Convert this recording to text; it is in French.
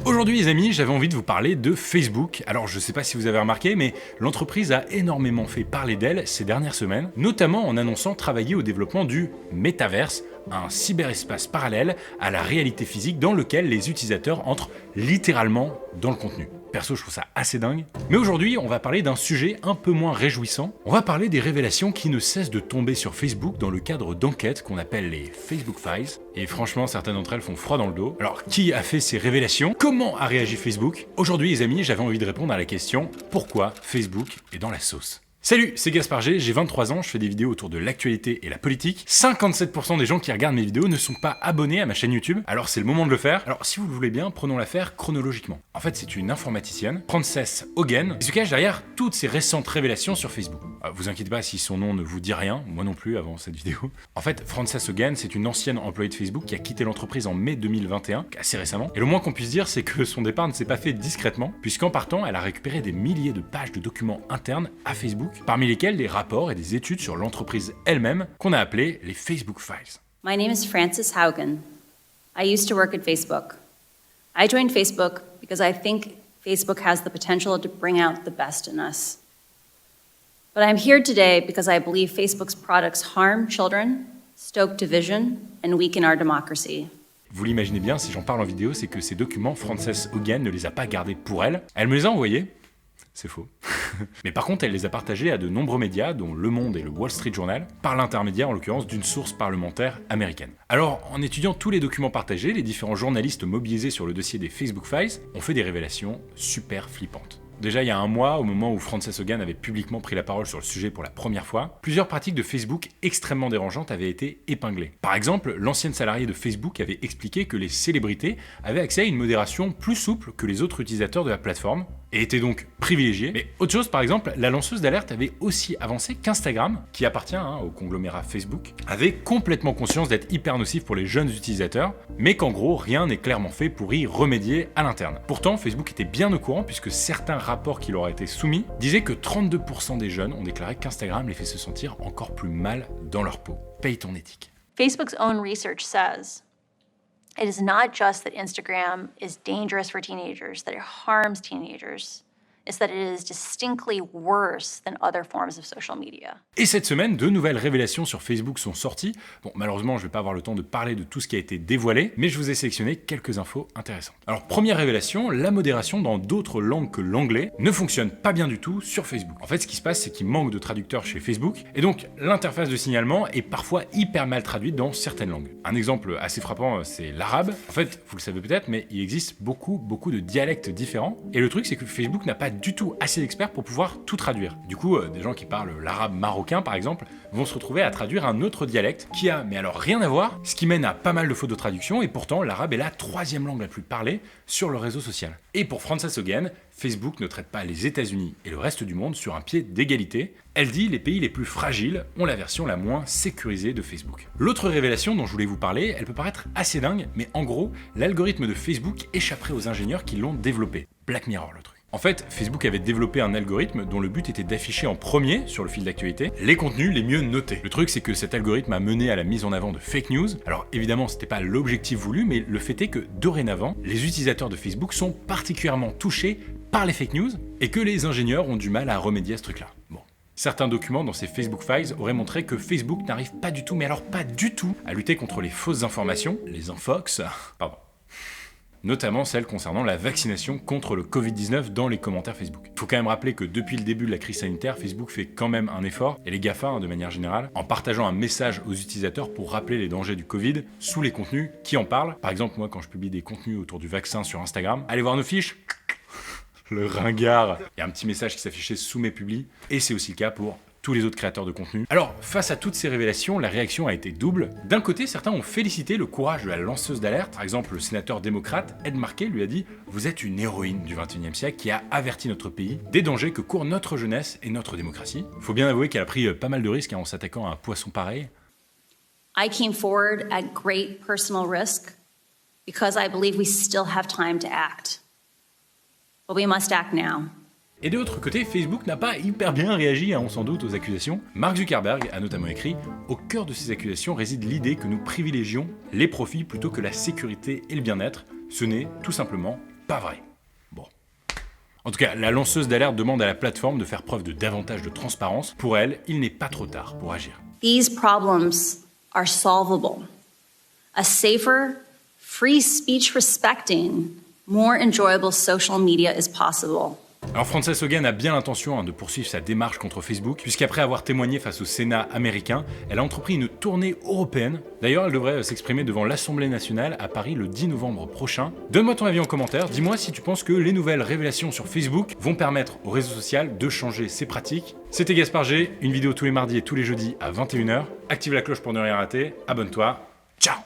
Aujourd'hui les amis, j'avais envie de vous parler de Facebook. Alors je sais pas si vous avez remarqué, mais l'entreprise a énormément fait parler d'elle ces dernières semaines, notamment en annonçant travailler au développement du Metaverse, un cyberespace parallèle à la réalité physique dans lequel les utilisateurs entrent littéralement dans le contenu. Perso, je trouve ça assez dingue. Mais aujourd'hui, on va parler d'un sujet un peu moins réjouissant. On va parler des révélations qui ne cessent de tomber sur Facebook dans le cadre d'enquêtes qu'on appelle les Facebook Files. Et franchement, certaines d'entre elles font froid dans le dos. Alors, qui a fait ces révélations? Comment a réagi Facebook? Aujourd'hui, les amis, j'avais envie de répondre à la question « Pourquoi Facebook est dans la sauce ?» Salut, c'est Gaspard G, j'ai 23 ans, je fais des vidéos autour de l'actualité et la politique. 57% des gens qui regardent mes vidéos ne sont pas abonnés à ma chaîne YouTube, alors c'est le moment de le faire. Alors si vous le voulez bien, prenons l'affaire chronologiquement. En fait, c'est une informaticienne, Frances Haugen, qui se cache derrière toutes ces récentes révélations sur Facebook. Vous inquiétez pas si son nom ne vous dit rien, moi non plus avant cette vidéo. En fait, Frances Haugen, c'est une ancienne employée de Facebook qui a quitté l'entreprise en mai 2021, assez récemment. Et le moins qu'on puisse dire, c'est que son départ ne s'est pas fait discrètement, puisqu'en partant, elle a récupéré des milliers de pages de documents internes à Facebook, parmi lesquels des rapports et des études sur l'entreprise elle-même qu'on a appelées les Facebook Files. My name is Frances Haugen. I used to work at Facebook. I joined Facebook because I think Facebook has the potential to bring out the best in us. But I'm here today because I believe Facebook's products harm children, stoke division, and weaken our democracy. Vous l'imaginez bien, si j'en parle en vidéo, c'est que ces documents, Frances Haugen ne les a pas gardés pour elle. Elle me les a envoyés. C'est faux. Mais par contre, elle les a partagés à de nombreux médias, dont Le Monde et le Wall Street Journal, par l'intermédiaire en l'occurrence d'une source parlementaire américaine. Alors, en étudiant tous les documents partagés, les différents journalistes mobilisés sur le dossier des Facebook Files ont fait des révélations super flippantes. Déjà, il y a un mois, au moment où Frances Haugen avait publiquement pris la parole sur le sujet pour la première fois, plusieurs pratiques de Facebook extrêmement dérangeantes avaient été épinglées. Par exemple, l'ancienne salariée de Facebook avait expliqué que les célébrités avaient accès à une modération plus souple que les autres utilisateurs de la plateforme, et étaient donc privilégiés. Mais autre chose, par exemple, la lanceuse d'alerte avait aussi avancé qu'Instagram, qui appartient au conglomérat Facebook, avait complètement conscience d'être hyper nocif pour les jeunes utilisateurs, mais qu'en gros, rien n'est clairement fait pour y remédier à l'interne. Pourtant, Facebook était bien au courant puisque certains rapports qui leur étaient soumis disaient que 32% des jeunes ont déclaré qu'Instagram les fait se sentir encore plus mal dans leur peau. Paye ton éthique. Facebook's own research says it is not just that Instagram is dangerous for teenagers, that it harms teenagers. It's that it is distinctly worse than other forms of social media. Et cette semaine, deux nouvelles révélations sur Facebook sont sorties. Bon, malheureusement, je vais pas avoir le temps de parler de tout ce qui a été dévoilé, mais je vous ai sélectionné quelques infos intéressantes. Alors, première révélation, la modération dans d'autres langues que l'anglais ne fonctionne pas bien du tout sur Facebook. En fait, ce qui se passe, c'est qu'il manque de traducteurs chez Facebook, et donc l'interface de signalement est parfois hyper mal traduite dans certaines langues. Un exemple assez frappant, c'est l'arabe. En fait, vous le savez peut-être, mais il existe beaucoup de dialectes différents, et le truc, c'est que Facebook n'a pas du tout assez d'experts pour pouvoir tout traduire. Du coup, des gens qui parlent l'arabe marocain par exemple vont se retrouver à traduire un autre dialecte qui a, mais alors rien à voir, ce qui mène à pas mal de fautes de traduction et pourtant l'arabe est la troisième langue la plus parlée sur le réseau social. Et pour Frances Haugen, Facebook ne traite pas les États-Unis et le reste du monde sur un pied d'égalité. Elle dit les pays les plus fragiles ont la version la moins sécurisée de Facebook. L'autre révélation dont je voulais vous parler, elle peut paraître assez dingue, mais en gros, l'algorithme de Facebook échapperait aux ingénieurs qui l'ont développé. Black Mirror le truc. En fait, Facebook avait développé un algorithme dont le but était d'afficher en premier sur le fil d'actualité les contenus les mieux notés. Le truc, c'est que cet algorithme a mené à la mise en avant de fake news. Alors évidemment, c'était pas l'objectif voulu, mais le fait est que dorénavant, les utilisateurs de Facebook sont particulièrement touchés par les fake news et que les ingénieurs ont du mal à remédier à ce truc-là. Bon. Certains documents dans ces Facebook Files auraient montré que Facebook n'arrive pas du tout, mais alors pas du tout, à lutter contre les fausses informations, les infox, notamment celles concernant la vaccination contre le Covid-19 dans les commentaires Facebook. Il faut quand même rappeler que depuis le début de la crise sanitaire, Facebook fait quand même un effort, et les GAFA de manière générale, en partageant un message aux utilisateurs pour rappeler les dangers du Covid sous les contenus qui en parlent. Par exemple, moi quand je publie des contenus autour du vaccin sur Instagram, allez voir nos fiches, le ringard, il y a un petit message qui s'affichait sous mes publis, et c'est aussi le cas pour tous les autres créateurs de contenu. Alors, face à toutes ces révélations, la réaction a été double. D'un côté, certains ont félicité le courage de la lanceuse d'alerte. Par exemple, le sénateur démocrate Ed Markey lui a dit « Vous êtes une héroïne du XXIe siècle qui a averti notre pays des dangers que court notre jeunesse et notre démocratie. » Faut bien avouer qu'elle a pris pas mal de risques en s'attaquant à un poisson pareil. I came forward at great personal risk because I believe we still have time to act. But we must act now. Et de l'autre côté, Facebook n'a pas hyper bien réagi, on s'en doute, aux accusations. Mark Zuckerberg a notamment écrit « Au cœur de ces accusations réside l'idée que nous privilégions les profits plutôt que la sécurité et le bien-être. Ce n'est tout simplement pas vrai. Bon. En tout cas, la lanceuse d'alerte demande à la plateforme de faire preuve de davantage de transparence. Pour elle, il n'est pas trop tard pour agir. These problems are solvable. A safer, free speech respecting, more enjoyable social media is possible. Alors Frances Haugen a bien l'intention de poursuivre sa démarche contre Facebook, puisqu'après avoir témoigné face au Sénat américain, elle a entrepris une tournée européenne. D'ailleurs, elle devrait s'exprimer devant l'Assemblée nationale à Paris le 10 novembre prochain. Donne-moi ton avis en commentaire, dis-moi si tu penses que les nouvelles révélations sur Facebook vont permettre au réseau social de changer ses pratiques. C'était Gaspard G, une vidéo tous les mardis et tous les jeudis à 21h. Active la cloche pour ne rien rater, abonne-toi, ciao!